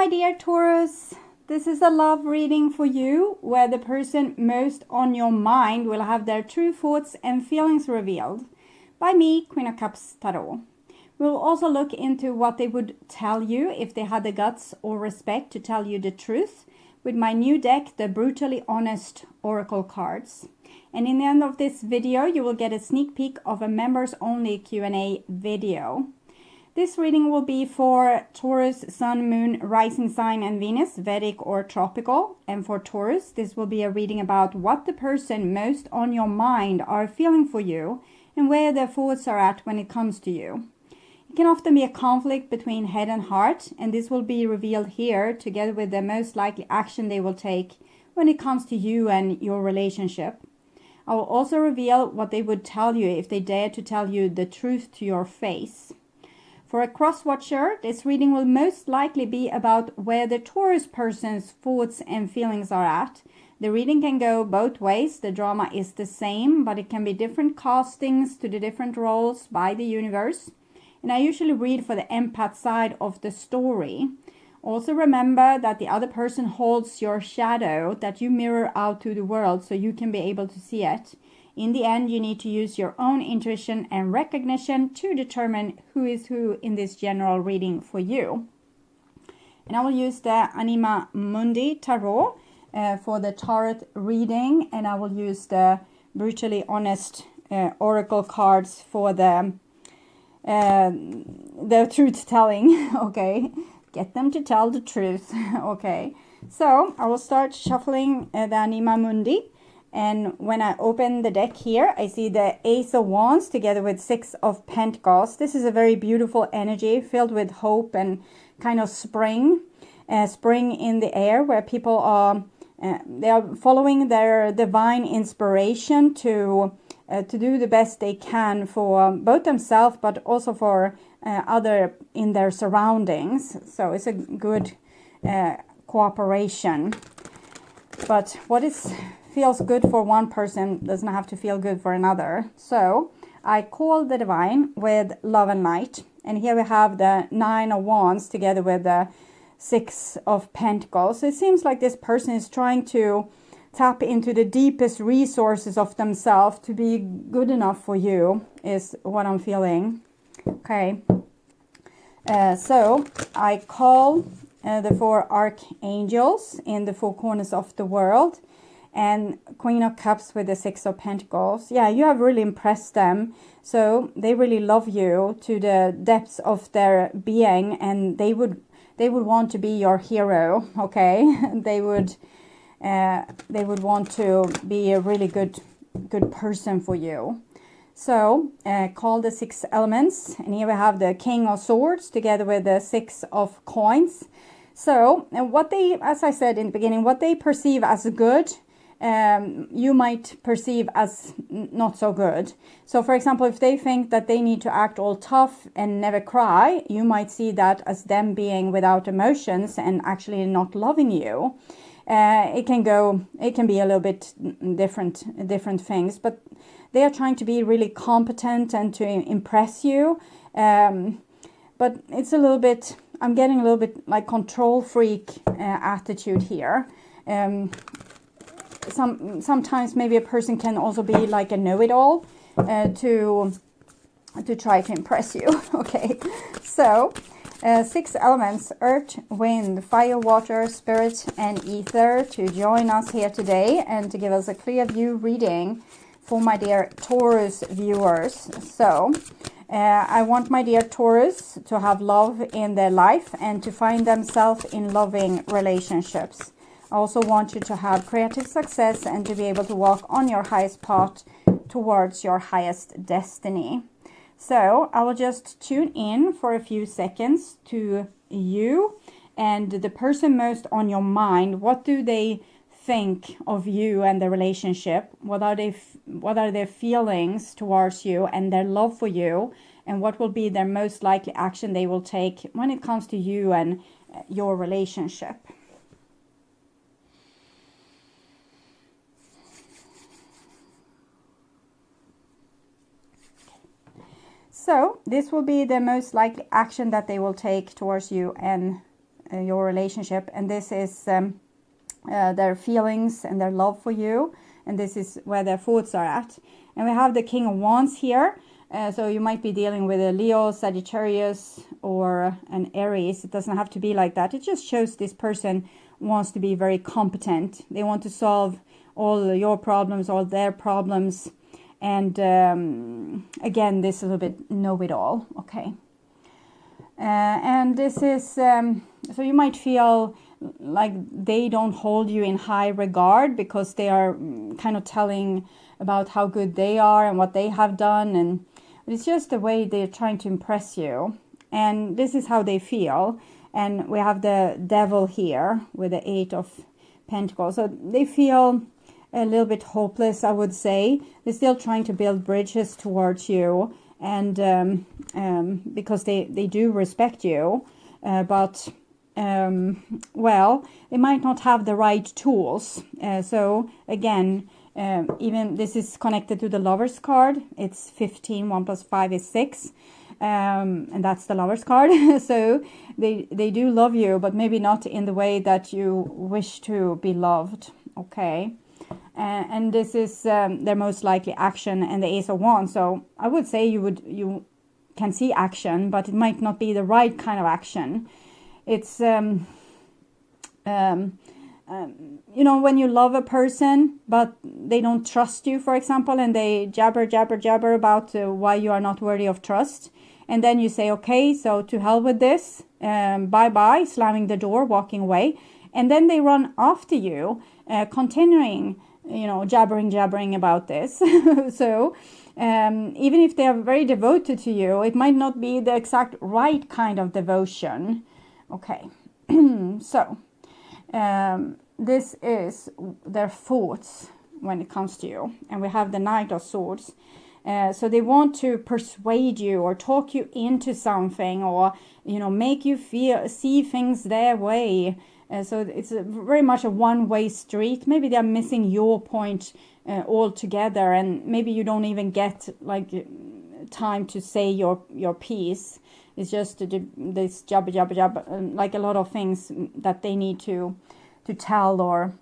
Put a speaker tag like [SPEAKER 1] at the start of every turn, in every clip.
[SPEAKER 1] my dear Taurus, this is a love reading for you where the person most on your mind will have their true thoughts and feelings revealed by me, Queen of Cups Tarot. We'll also look into what they would tell you if they had the guts or respect to tell you the truth with my new deck, the Brutally Honest Oracle cards. And in the end of this video, you will get a sneak peek of a members only Q&A video. This reading will be for Taurus, Sun, Moon, Rising Sign and Venus, Vedic or Tropical. And for Taurus, this will be a reading about what the person most on your mind are feeling for you and where their thoughts are at when it comes to you. It can often be a conflict between head and heart, and this will be revealed here together with the most likely action they will take when it comes to you and your relationship. I will also reveal what they would tell you if they dare to tell you the truth to your face. For a cross-watcher, this reading will most likely be about where the Taurus person's thoughts and feelings are at. The reading can go both ways. The drama is the same, but it can be different castings to the different roles by the universe. And I usually read for the empath side of the story. Also remember that the other person holds your shadow that you mirror out to the world so you can be able to see it. In the end, you need to use your own intuition and recognition to determine who is who in this general reading for you. And I will use the ANIMA MUNDI Tarot for the tarot reading, and I will use the Brutally Honest Oracle cards for the truth telling. Okay, get them to tell the truth. Okay, so I will start shuffling the ANIMA MUNDI. And when I open the deck here, I see the Ace of Wands together with Six of Pentacles. This is a very beautiful energy filled with hope and kind of spring in the air, where people are they are following their divine inspiration to do the best they can for both themselves, but also for other in their surroundings. So it's a good cooperation. But what feels good for one person doesn't have to feel good for another. So I call the divine with love and light. And here we have the Nine of Wands together with the Six of Pentacles. So it seems like this person is trying to tap into the deepest resources of themselves to be good enough for you, is what I'm feeling. Okay. So I call the four archangels in the four corners of the world. And Queen of Cups with the Six of Pentacles. Yeah, you have really impressed them. So they really love you to the depths of their being, and they would want to be your hero. Okay, they would want to be a really good person for you. So call the six elements, and here we have the King of Swords together with the Six of Coins. So what they, as I said in the beginning, what they perceive as good, you might perceive as not so good. So for example, if they think that they need to act all tough and never cry, you might see that as them being without emotions and actually not loving you. It can be a little bit different things, but they are trying to be really competent and to impress you. But it's a little bit, I'm getting a little bit like control freak attitude here. Sometimes maybe a person can also be like a know-it-all to try to impress you. Okay, so six elements: earth, wind, fire, water, spirit and ether, to join us here today and to give us a clear view reading for my dear Taurus viewers. So I want my dear Taurus to have love in their life and to find themselves in loving relationships. I also want you to have creative success and to be able to walk on your highest path towards your highest destiny. So I will just tune in for a few seconds to you and the person most on your mind. What do they think of you and the relationship? What are their feelings towards you and their love for you? And what will be their most likely action they will take when it comes to you and your relationship? So this will be the most likely action that they will take towards you and your relationship, and this is their feelings and their love for you, and this is where their thoughts are at. And we have the King of Wands here, so you might be dealing with a Leo, Sagittarius, or an Aries. It doesn't have to be like that. It just shows this person wants to be very competent. They want to solve all your problems, all their problems, and again, this is a little bit know-it-all. Okay. And this is, so you might feel like they don't hold you in high regard because they are kind of telling about how good they are and what they have done, and it's just the way they're trying to impress you, and this is how they feel. And we have the Devil here with the 8 of Pentacles, so they feel a little bit hopeless, I would say. They're still trying to build bridges towards you, and because they do respect you, but well, they might not have the right tools. So again, even this is connected to the Lovers card. It's 15, 1 plus 5 is 6, and that's the Lovers card. So they do love you, but maybe not in the way that you wish to be loved. Okay. And this is their most likely action, and the Ace of Wands. So I would say you can see action, but it might not be the right kind of action. It's you know, when you love a person but they don't trust you, for example, and they jabber about why you are not worthy of trust, and then you say, okay, so to hell with this, bye, slamming the door, walking away, and then they run after you, continuing, you know, jabbering about this. So even if they are very devoted to you, it might not be the exact right kind of devotion. Okay. So this is their thoughts when it comes to you, and we have the Knight of Swords. So they want to persuade you or talk you into something, or, you know, make you see things their way. So it's very much a one-way street. Maybe they're missing your point altogether, and maybe you don't even get like time to say your piece. It's just this jab, like a lot of things that they need to tell or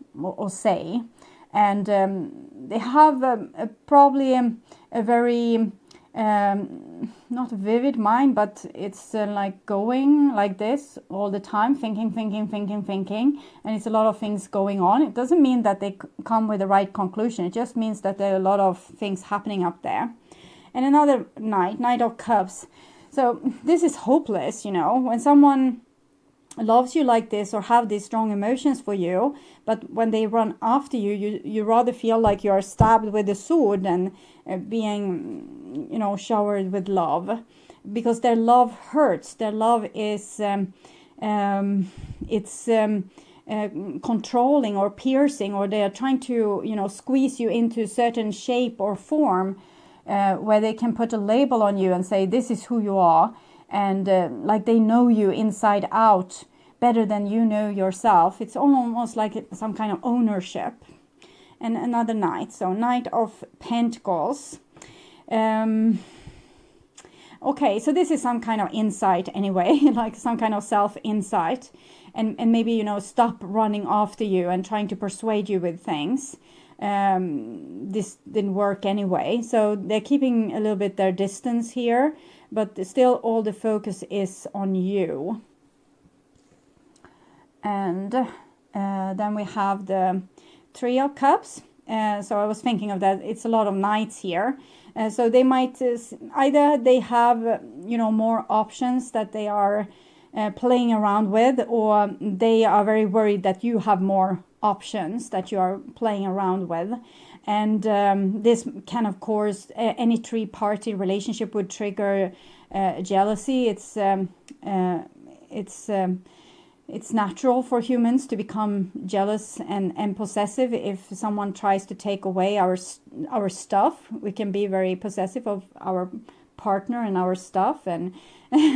[SPEAKER 1] say. And they have probably a very not vivid mind, but it's like going like this all the time, thinking, and it's a lot of things going on. It doesn't mean that they come with the right conclusion. It just means that there are a lot of things happening up there. And another Knight of Cups. So this is hopeless, you know, when someone loves you like this or have these strong emotions for you, but when they run after you, you rather feel like you are stabbed with a sword than being, you know, showered with love, because their love hurts. Their love is controlling or piercing, or they are trying to, you know, squeeze you into a certain shape or form, where they can put a label on you and say, this is who you are. And like they know you inside out better than you know yourself. It's almost like some kind of ownership. And another Knight, so Knight of Pentacles. Okay, so this is some kind of insight anyway, like some kind of self-insight. And maybe, you know, stop running after you and trying to persuade you with things. This didn't work anyway. So they're keeping a little bit their distance here, but still all the focus is on you. And then we have the Three of Cups. So I was thinking of that. It's a lot of knights here. So they might either they have, you know, more options that they are playing around with, or they are very worried that you have more options that you are playing around with. And this can, of course, any three-party relationship would trigger jealousy. It's natural for humans to become jealous and possessive. If someone tries to take away our stuff, we can be very possessive of our partner and our stuff and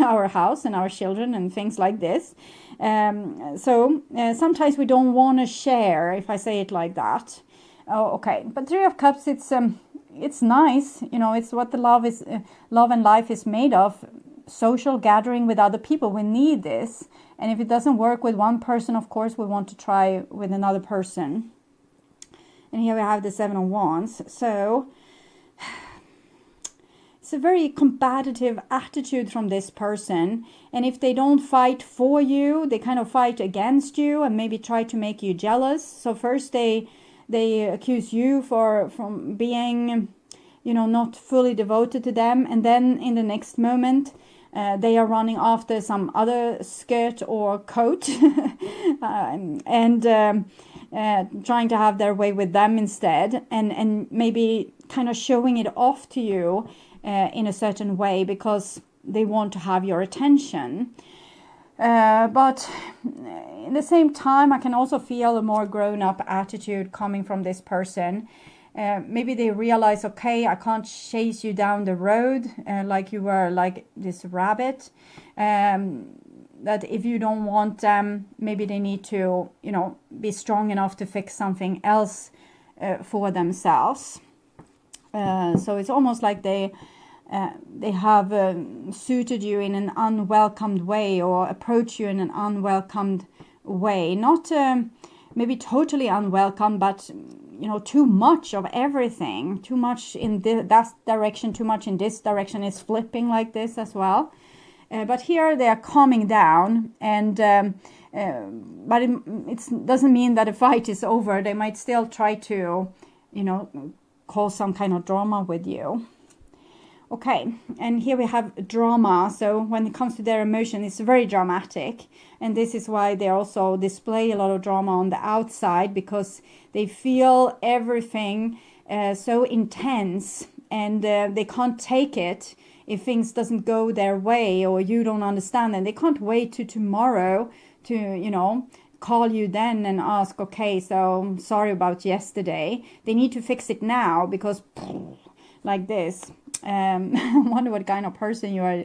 [SPEAKER 1] our house and our children and things like this. So sometimes we don't want to share, if I say it like that. Oh, okay, but Three of Cups, it's nice, you know, it's what the love and life is made of. social gathering with other people. We need this. And if it doesn't work with one person, of course, we want to try with another person. And here we have the Seven of Wands. So it's a very combative attitude from this person. And if they don't fight for you, they kind of fight against you and maybe try to make you jealous. So first they accuse you from being, you know, not fully devoted to them. And then in the next moment, they are running after some other skirt or coat and trying to have their way with them instead, and maybe kind of showing it off to you in a certain way because they want to have your attention. But in the same time, I can also feel a more grown-up attitude coming from this person. Maybe they realize, okay, I can't chase you down the road like you were like this rabbit. That if you don't want them, maybe they need to, you know, be strong enough to fix something else for themselves. So it's almost like they have suited you in an unwelcomed way or approach you in an unwelcomed way. Not maybe totally unwelcome, but you know, too much of everything, too much in that direction, too much in this direction. Is flipping like this as well. But here they are calming down, and but it doesn't mean that a fight is over. They might still try to, you know, cause some kind of drama with you. Okay, and here we have drama. So when it comes to their emotion, it's very dramatic. And this is why they also display a lot of drama on the outside, because they feel everything so intense, and they can't take it if things doesn't go their way or you don't understand. And they can't wait to tomorrow to, you know, call you then and ask, okay, so sorry about yesterday. They need to fix it now, because like this. I wonder what kind of person you are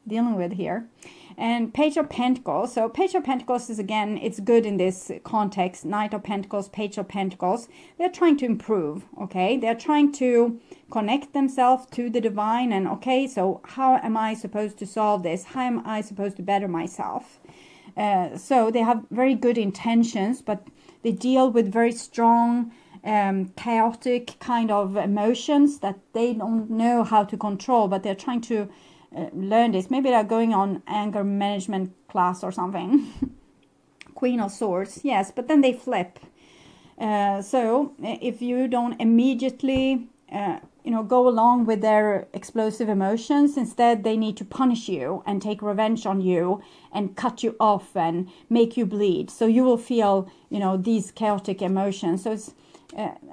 [SPEAKER 1] dealing with here. And Page of Pentacles. So Page of Pentacles is, again, it's good in this context. Knight of Pentacles, Page of Pentacles. They're trying to improve, okay? They're trying to connect themselves to the divine. And, okay, so how am I supposed to solve this? How am I supposed to better myself? So they have very good intentions, but they deal with very strong, chaotic kind of emotions that they don't know how to control, but they're trying to learn this. Maybe they're going on anger management class or something. Queen of Swords, yes, but then they flip. So if you don't immediately you know, go along with their explosive emotions, instead they need to punish you and take revenge on you and cut you off and make you bleed. So you will feel, you know, these chaotic emotions. So it's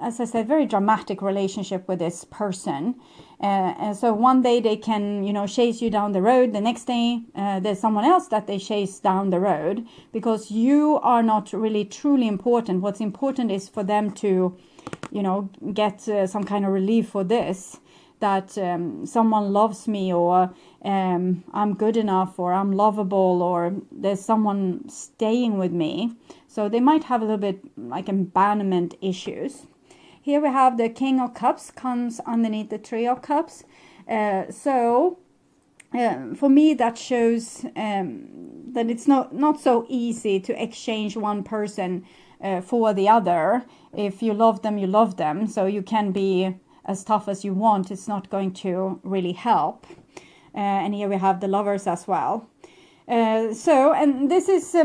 [SPEAKER 1] as I said, very dramatic relationship with this person. And so one day they can, you know, chase you down the road. The next day there's someone else that they chase down the road, because you are not really truly important. What's important is for them to, you know, get some kind of relief for this, that someone loves me, or I'm good enough, or I'm lovable, or there's someone staying with me. So they might have a little bit like abandonment issues. Here we have the King of Cups comes underneath the Three of Cups. So for me that shows that it's not so easy to exchange one person for the other. If you love them, you love them. So you can be as tough as you want. It's not going to really help. And here we have the Lovers as well. So, and this is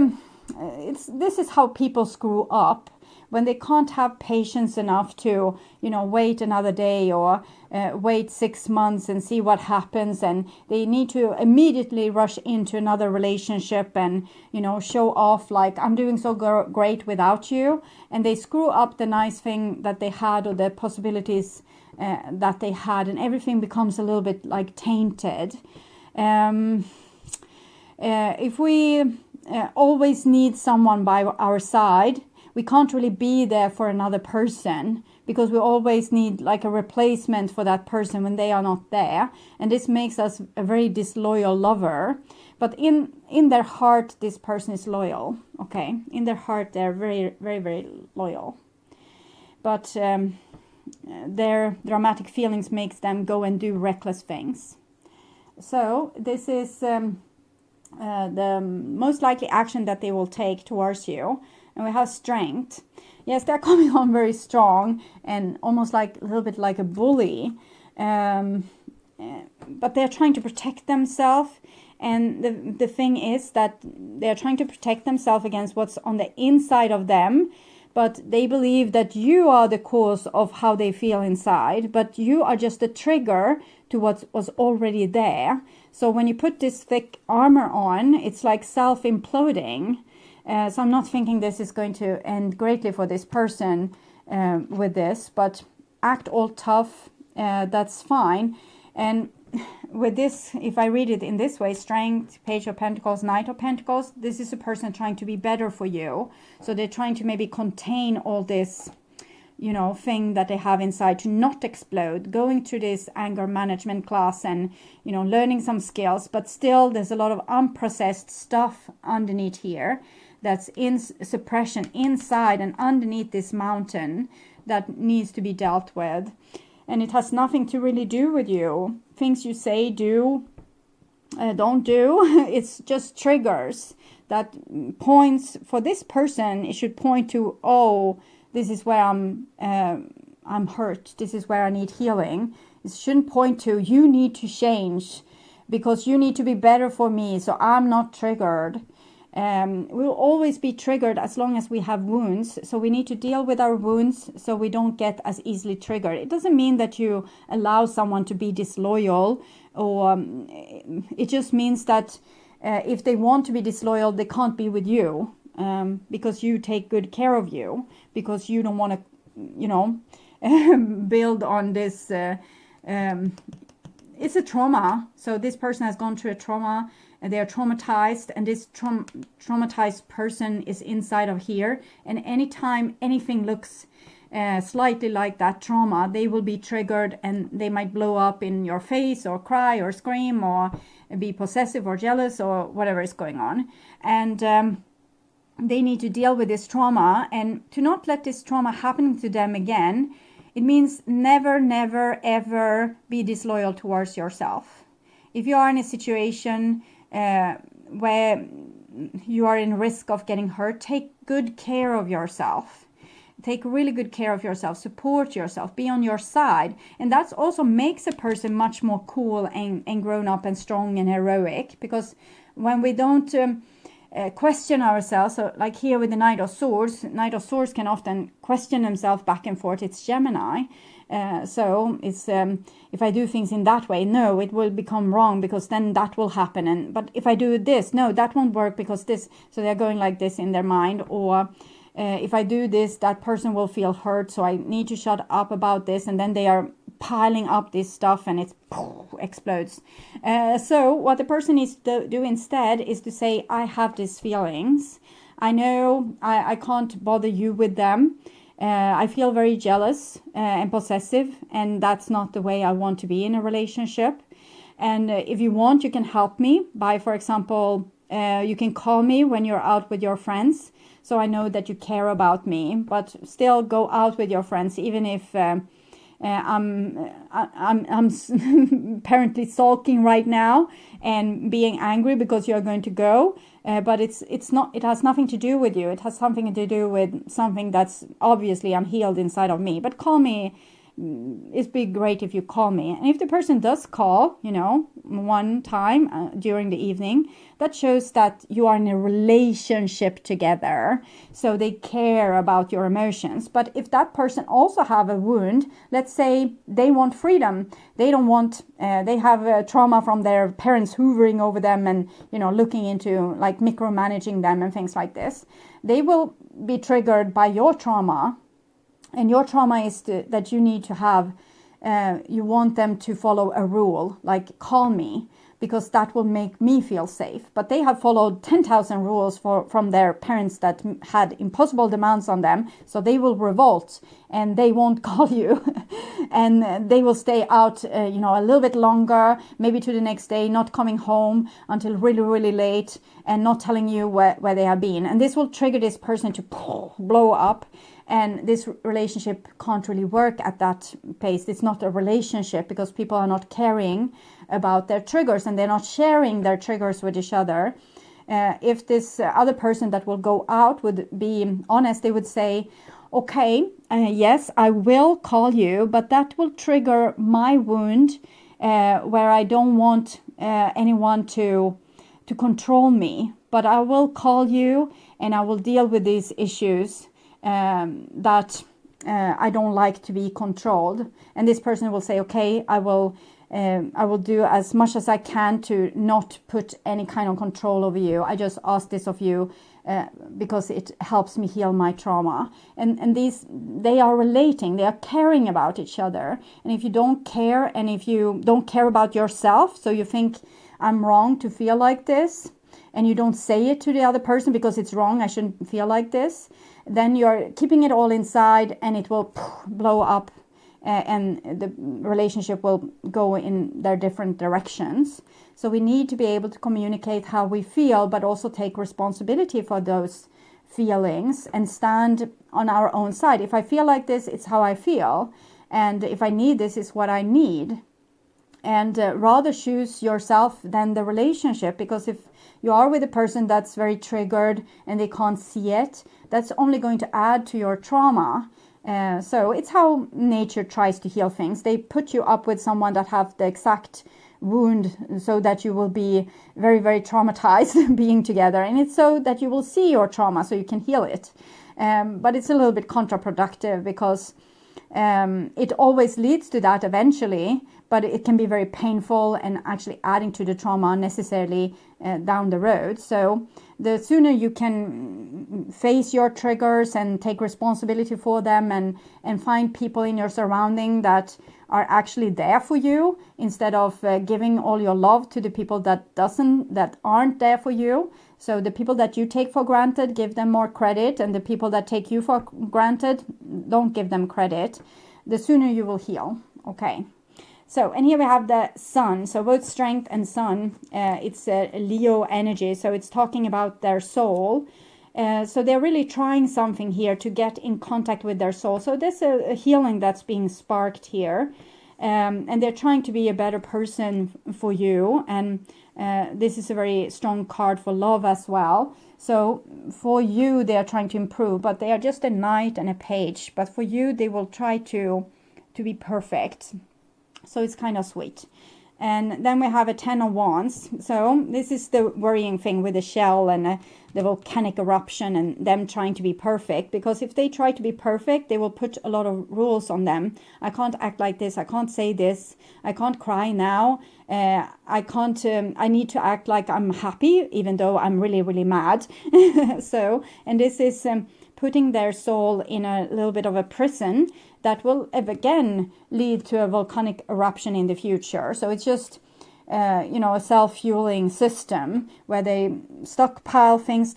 [SPEAKER 1] this is how people screw up, when they can't have patience enough to, you know, wait another day, or wait 6 months and see what happens, and they need to immediately rush into another relationship and, you know, show off like, I'm doing so great without you, and they screw up the nice thing that they had, or the possibilities that they had, and everything becomes a little bit like tainted. If we always need someone by our side, we can't really be there for another person, because we always need like a replacement for that person when they are not there. And this makes us a very disloyal lover. But in their heart, this person is loyal. Okay, in their heart, they're very, very, very loyal. But their dramatic feelings makes them go and do reckless things. So this is the most likely action that they will take towards you. And we have strength. Yes, they're coming on very strong and almost like a little bit like a bully. But they're trying to protect themselves. And the thing is that they're trying to protect themselves against what's on the inside of them. But they believe that you are the cause of how they feel inside. But you are just a trigger to what was already there. So when you put this thick armor on, it's like self-imploding. So I'm not thinking this is going to end greatly for this person with this. But act all tough, that's fine. And with this, if I read it in this way, strength, page of pentacles, knight of pentacles, this is a person trying to be better for you. So they're trying to maybe contain all this, you know, thing that they have inside to not explode, going through this anger management class and, you know, learning some skills. But still, there's a lot of unprocessed stuff underneath here that's in suppression inside and underneath this mountain that needs to be dealt with. And it has nothing to really do with you. Things you say, do, don't do. It's just triggers that points for this person. It should point to, oh, this is where I'm hurt. This is where I need healing. It shouldn't point to, you need to change because you need to be better for me. So I'm not triggered. We'll always be triggered as long as we have wounds. So we need to deal with our wounds so we don't get as easily triggered. It doesn't mean that you allow someone to be disloyal, or it just means that if they want to be disloyal, they can't be with you because you take good care of you, because you don't want to, you know, build on this. It's a trauma. So this person has gone through a trauma. And they are traumatized, and this traumatized person is inside of here. And anytime anything looks slightly like that trauma, they will be triggered, and they might blow up in your face or cry or scream or be possessive or jealous or whatever is going on. And they need to deal with this trauma, and to not let this trauma happen to them again. It means never, never, ever be disloyal towards yourself. If you are in a situation where you are in risk of getting hurt, take good care of yourself. Take really good care of yourself. Support yourself. Be on your side. And that also makes a person much more cool and grown up and strong and heroic. Because when we don't question ourselves, so like here with the Knight of Swords can often question themselves back and forth. It's Gemini. So it's if I do things in that way, no, it will become wrong because then that will happen. But if I do this, no, that won't work because this. So they're going like this in their mind. Or if I do this, that person will feel hurt. So I need to shut up about this. And then they are piling up this stuff and it explodes. So what the person needs to do instead is to say, I have these feelings. I know I can't bother you with them. I feel very jealous and possessive, and that's not the way I want to be in a relationship. And if you want, you can help me by, for example, you can call me when you're out with your friends. So I know that you care about me, but still go out with your friends, even if I'm apparently sulking right now and being angry because you're going to go. But it's not. It has nothing to do with you. It has something to do with something that's obviously unhealed inside of me. But call me. It'd be great if you call me. And if the person does call, you know, one time during the evening, that shows that you are in a relationship together. So they care about your emotions. But if that person also have a wound, let's say they want freedom. They don't want, they have a trauma from their parents hoovering over them and, you know, looking into like micromanaging them and things like this. They will be triggered by your trauma. And your trauma is that you need to have, you want them to follow a rule, like call me, because that will make me feel safe. But they have followed 10,000 rules from their parents that had impossible demands on them. So they will revolt and they won't call you. And they will stay out, you know, a little bit longer, maybe to the next day, not coming home until really, really late and not telling you where they have been. And this will trigger this person to blow up. And this relationship can't really work at that pace. It's not a relationship because people are not caring about their triggers, and they're not sharing their triggers with each other. If this other person that will go out would be honest, they would say, okay, yes, I will call you, but that will trigger my wound, where I don't want anyone to control me. But I will call you and I will deal with these issues that I don't like to be controlled. And this person will say, okay, I will do as much as I can to not put any kind of control over you. I just ask this of you because it helps me heal my trauma. And they are relating, they are caring about each other. And if you don't care, and if you don't care about yourself, so you think I'm wrong to feel like this, and you don't say it to the other person because it's wrong, I shouldn't feel like this, then you're keeping it all inside, and it will blow up, and the relationship will go in their different directions. So we need to be able to communicate how we feel, but also take responsibility for those feelings and stand on our own side. If I feel like this, it's how I feel. And if I need this, it's what I need. And rather choose yourself than the relationship, because if you are with a person that's very triggered and they can't see it, that's only going to add to your trauma. So it's how nature tries to heal things. They put you up with someone that have the exact wound so that you will be very, very traumatized being together. And it's so that you will see your trauma so you can heal it. But it's a little bit counterproductive, because it always leads to that eventually, but it can be very painful and actually adding to the trauma unnecessarily down the road. So the sooner you can face your triggers and take responsibility for them, and find people in your surrounding that are actually there for you, instead of giving all your love to the people that aren't there for you. So the people that you take for granted, give them more credit, and the people that take you for granted, don't give them credit. The sooner you will heal. Okay. So, and here we have the sun. So both strength and sun, it's a Leo energy. So it's talking about their soul. So they're really trying something here to get in contact with their soul. So there's a healing that's being sparked here. And they're trying to be a better person for you. And this is a very strong card for love as well. So for you, they are trying to improve, but they are just a knight and a page. But for you, they will try to be perfect. So it's kind of sweet. And then we have a 10 of wands. So this is the worrying thing with the shell and the volcanic eruption and them trying to be perfect. Because if they try to be perfect, they will put a lot of rules on them. I can't act like this. I can't say this. I can't cry now. I need to act like I'm happy, even though I'm really, really mad. So, and this is putting their soul in a little bit of a prison that will again lead to a volcanic eruption in the future. So it's just, a self-fueling system where they stockpile things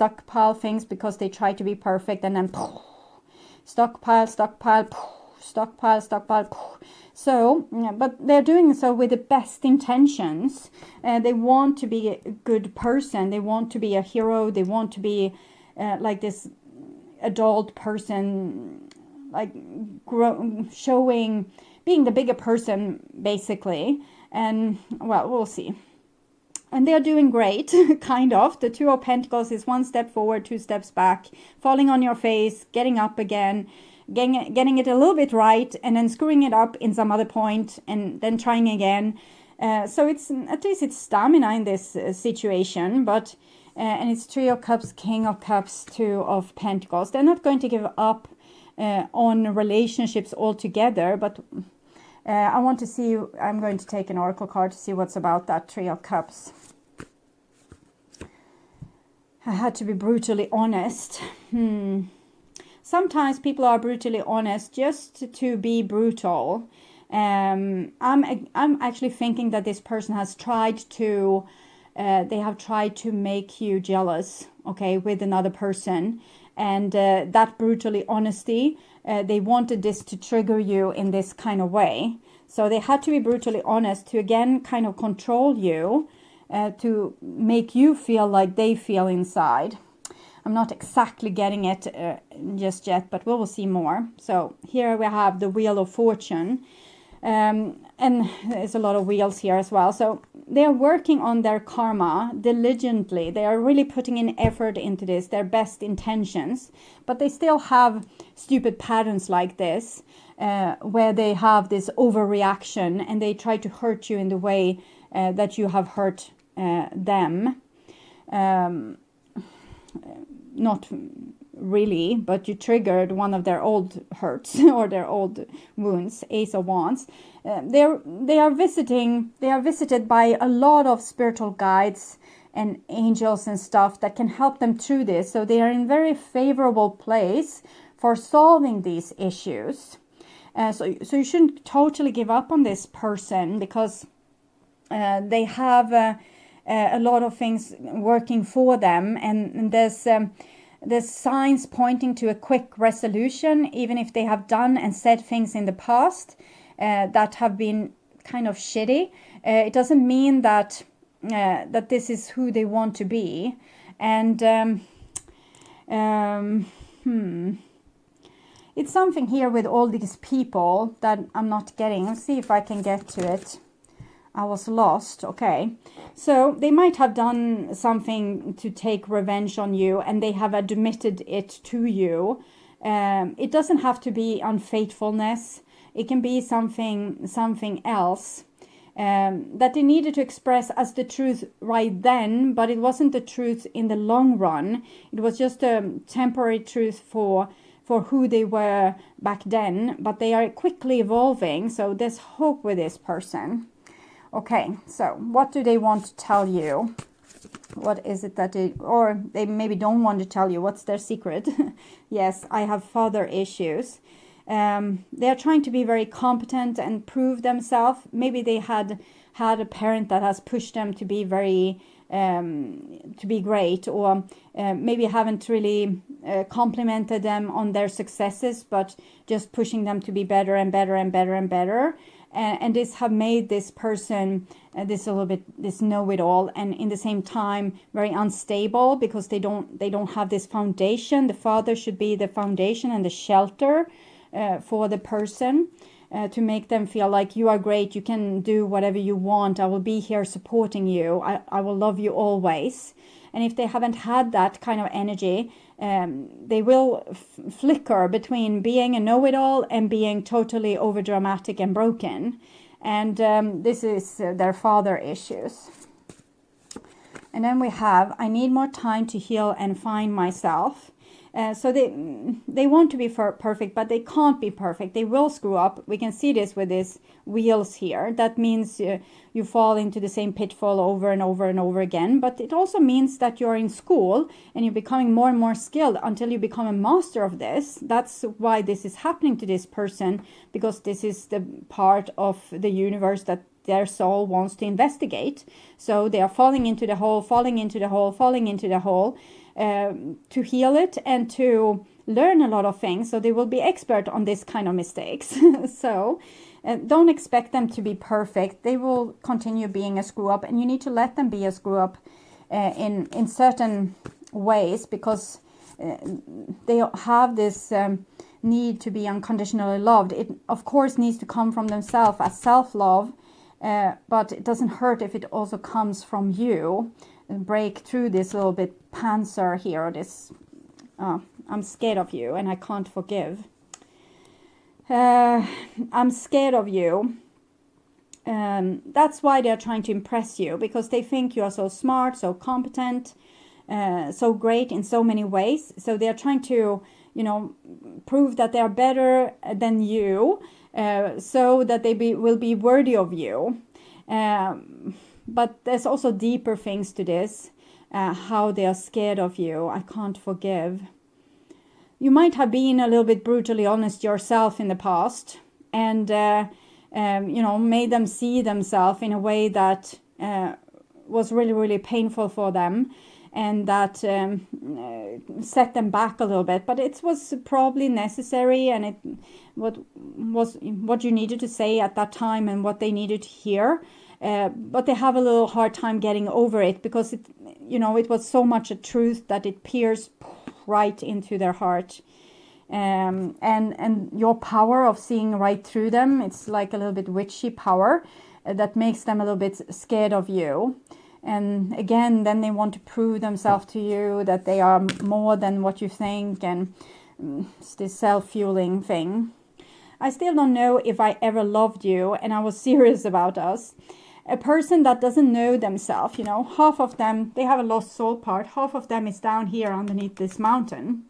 [SPEAKER 1] because they try to be perfect, and then stockpile. So, but they're doing so with the best intentions. They want to be a good person. They want to be a hero. They want to be like this adult person, like being the bigger person, basically. And well, we'll see. And they're doing great, kind of. The Two of Pentacles is 1 step forward, 2 steps back, falling on your face, getting up again, getting it a little bit right, and then screwing it up in some other point, and then trying again. So it's at least it's stamina in this situation, but and it's 3 of Cups, King of Cups, 2 of Pentacles. They're not going to give up on relationships altogether, but I want to see, I'm going to take an oracle card to see what's about that 3 of Cups. I had to be brutally honest. Sometimes people are brutally honest just to be brutal. I'm actually thinking that this person has tried to make you jealous, okay, with another person. And that brutally honesty, they wanted this to trigger you in this kind of way. So they had to be brutally honest to again kind of control you, to make you feel like they feel inside. I'm not exactly getting it just yet, but we will see more. So here we have the Wheel of Fortune. and there's a lot of wheels here as well. So they are working on their karma diligently. They are really putting in effort into this, their best intentions, but they still have stupid patterns like this, where they have this overreaction and they try to hurt you in the way that you have hurt them. Not really, but you triggered one of their old hurts or their old wounds. Ace of Wands. They are visited by a lot of spiritual guides and angels and stuff that can help them through this. So they are in very favorable place for solving these issues. So you shouldn't totally give up on this person, because they have a lot of things working for them, and there's signs pointing to a quick resolution, even if they have done and said things in the past that have been kind of shitty. It doesn't mean that that this is who they want to be. And it's something here with all these people that I'm not getting. Let's see if I can get to it. I was lost. Okay. So they might have done something to take revenge on you, and they have admitted it to you. It doesn't have to be unfaithfulness. It can be something else that they needed to express as the truth right then, but it wasn't the truth in the long run. It was just a temporary truth for who they were back then, but they are quickly evolving. So there's hope with this person. Okay, so what do they want to tell you? What is it that they maybe don't want to tell you? What's their secret? Yes, I have father issues. They are trying to be very competent and prove themselves. Maybe they had a parent that has pushed them to be very, to be great, or maybe haven't really complimented them on their successes, but just pushing them to be better and better and better and better. And this have made this person this know-it-all, and in the same time very unstable, because they don't have this foundation. The father should be the foundation and the shelter for the person, to make them feel like you are great, you can do whatever you want, I will be here supporting you, I will love you always. And if they haven't had that kind of energy, they will flicker between being a know-it-all and being totally overdramatic and broken. And this is their father issues. And then we have, I need more time to heal and find myself. So they want to be perfect, but they can't be perfect. They will screw up. We can see this with these wheels here. That means you fall into the same pitfall over and over and over again. But it also means that you're in school and you're becoming more and more skilled until you become a master of this. That's why this is happening to this person, because this is the part of the universe that their soul wants to investigate. So they are falling into the hole, falling into the hole, falling into the hole, to heal it and to learn a lot of things. So they will be expert on this kind of mistakes. So don't expect them to be perfect. They will continue being a screw up, and you need to let them be a screw up in certain ways, because they have this need to be unconditionally loved. It of course needs to come from themselves as self-love, but it doesn't hurt if it also comes from you. Break through this little bit panzer here, or this I'm scared of you and I can't forgive. I'm scared of you. That's why they're trying to impress you, because they think you are so smart, so competent, so great in so many ways. So they're trying to, prove that they are better than you, so that they will be worthy of you. But there's also deeper things to this, how they are scared of you. I can't forgive. You might have been a little bit brutally honest yourself in the past, and made them see themselves in a way that was really, really painful for them, and that set them back a little bit. But it was probably necessary, and what you needed to say at that time and what they needed to hear. But they have a little hard time getting over it, because it was so much a truth that it pierced right into their heart. and your power of seeing right through them. It's like a little bit witchy power that makes them a little bit scared of you. And again, then they want to prove themselves to you that they are more than what you think, and it's this self-fueling thing. I still don't know if I ever loved you and I was serious about us. A person that doesn't know themselves, you know, half of them, they have a lost soul part, half of them is down here underneath this mountain.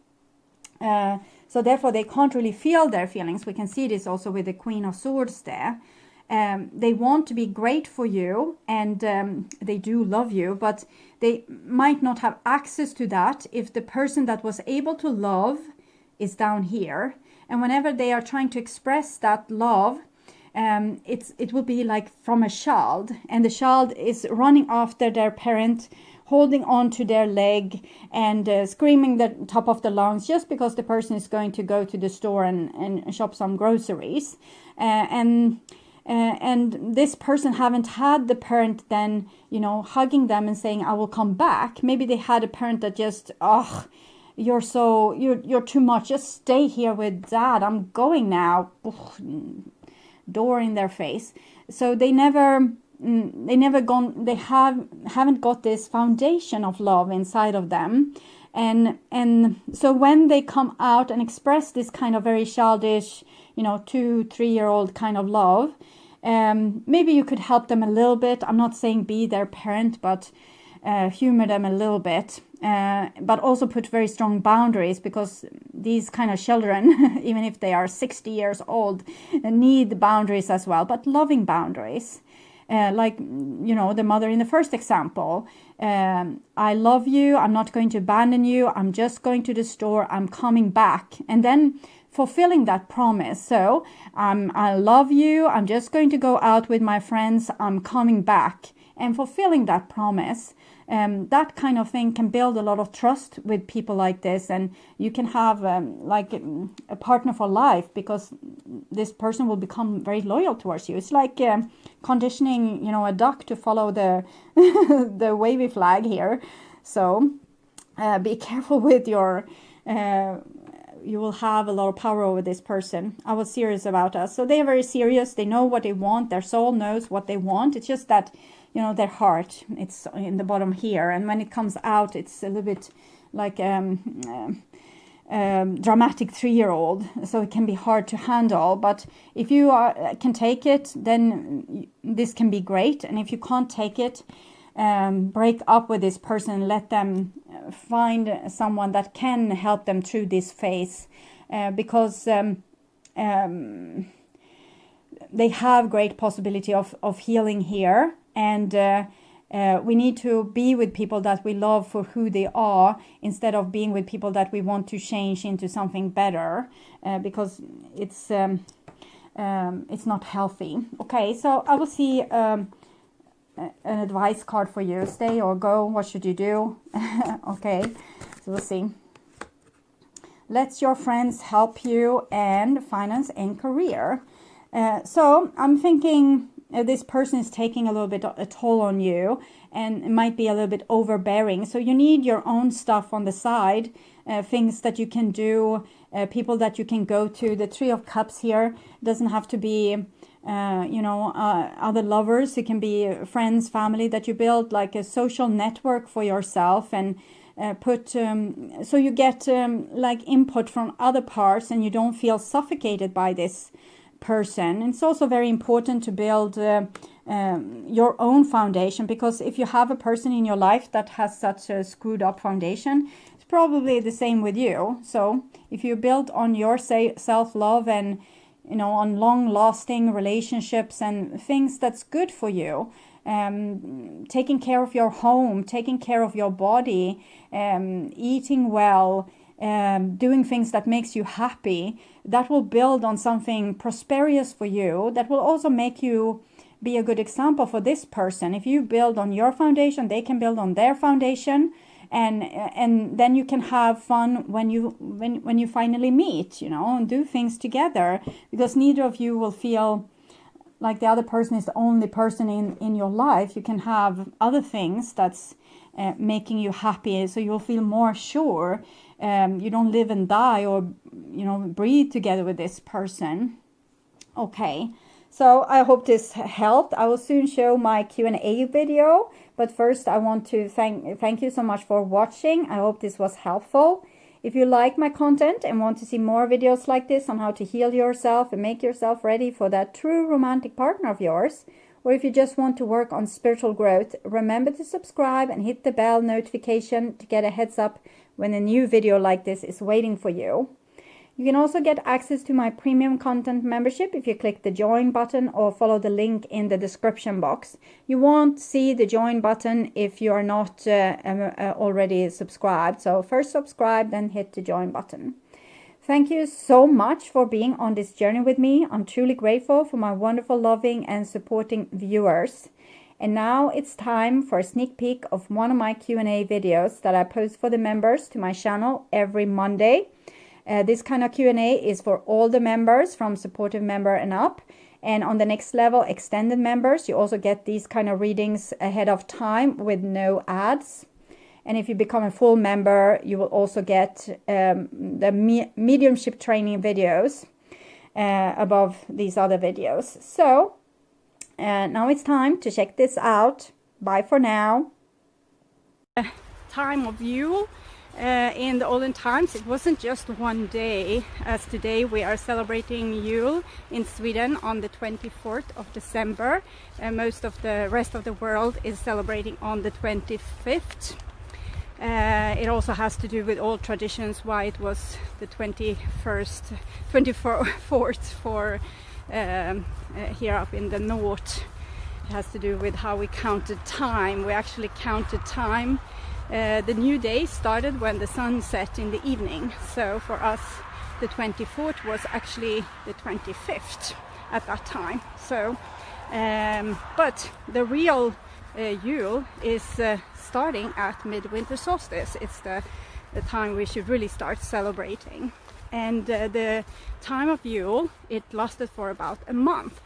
[SPEAKER 1] So therefore they can't really feel their feelings. We can see this also with the Queen of Swords there. They want to be great for you, and they do love you, but they might not have access to that if the person that was able to love is down here. And whenever they are trying to express that love, it will be like from a child, and the child is running after their parent, holding on to their leg and screaming the top of the lungs just because the person is going to go to the store and shop some groceries. And this person haven't had the parent then, you know, hugging them and saying, I will come back. Maybe they had a parent that just, you're too much. Just stay here with dad. I'm going now. Door in their face. So they haven't got this foundation of love inside of them. And so when they come out and express this kind of very childish, you know, 2-3-year-old kind of love, maybe you could help them a little bit. I'm not saying be their parent, but humor them a little bit, but also put very strong boundaries, because these kind of children, even if they are 60 years old, need boundaries as well, but loving boundaries. Like, you know, the mother in the first example, I love you, I'm not going to abandon you, I'm just going to the store, I'm coming back. And then fulfilling that promise. So I love you, I'm just going to go out with my friends, I'm coming back. And fulfilling that promise, that kind of thing can build a lot of trust with people like this, and you can have like a partner for life, because this person will become very loyal towards you. It's like conditioning, you know, a duck to follow the the wavy flag here. So be careful with your you will have a lot of power over this person. I was serious about us. So they are very serious. They know what they want. Their soul knows what they want. It's just that, you know, their heart, it's in the bottom here. And when it comes out, it's a little bit like dramatic 3-year-old. So it can be hard to handle. But if you can take it, then this can be great. And if you can't take it, break up with this person, let them find someone that can help them through this phase, because they have great possibility of healing here. And we need to be with people that we love for who they are, instead of being with people that we want to change into something better, because it's not healthy. Okay, so I will see an advice card for you. Stay or go? What should you do? Okay, so we'll see. Let your friends help you, and finance and career. So I'm thinking this person is taking a little bit a toll on you, and it might be a little bit overbearing. So you need your own stuff on the side, things that you can do, people that you can go to. The 3 of Cups here doesn't have to be other lovers. It can be friends, family that you build, like a social network for yourself, and so you get like input from other parts, and you don't feel suffocated by this person. It's also very important to build your own foundation, because if you have a person in your life that has such a screwed up foundation, it's probably the same with you. So if you build on your self-love and, you know, on long-lasting relationships and things that's good for you, taking care of your home, taking care of your body, eating well, doing things that makes you happy, that will build on something prosperous for you, that will also make you be a good example for this person. If you build on your foundation, they can build on their foundation, and then you can have fun when you finally meet, you know, and do things together, because neither of you will feel like the other person is the only person in your life. You can have other things that's making you happy, so you'll feel more sure you don't live and die or, you know, breathe together with this person. Okay, so I hope this helped. I will soon show my Q&A video, but first I want to thank you so much for watching. I hope this was helpful. If you like my content and want to see more videos like this on how to heal yourself and make yourself ready for that true romantic partner of yours, or if you just want to work on spiritual growth, remember to subscribe and hit the bell notification to get a heads up when a new video like this is waiting for you. You can also get access to my premium content membership if you click the join button or follow the link in the description box. You won't see the join button if you are not already subscribed. So first subscribe, then hit the join button. Thank you so much for being on this journey with me. I'm truly grateful for my wonderful, loving and supporting viewers. And now it's time for a sneak peek of one of my Q&A videos that I post for the members to my channel every Monday. This kind of Q&A is for all the members from supportive member and up. And on the next level, extended members, you also get these kind of readings ahead of time with no ads. And if you become a full member, you will also get the mediumship training videos above these other videos. So now it's time to check this out. Bye for now. Time of Yule. In the olden times, it wasn't just one day, as today we are celebrating Yule in Sweden on the 24th of December. Most of the rest of the world is celebrating on the 25th. It also has to do with old traditions why it was the 24th for here up in the north. It has to do with how we counted time. We actually counted time. The new day started when the sun set in the evening. So for us, the 24th was actually the 25th at that time. So, but the real Yule is starting at midwinter solstice. It's the time we should really start celebrating. And the time of Yule, it lasted for about a month.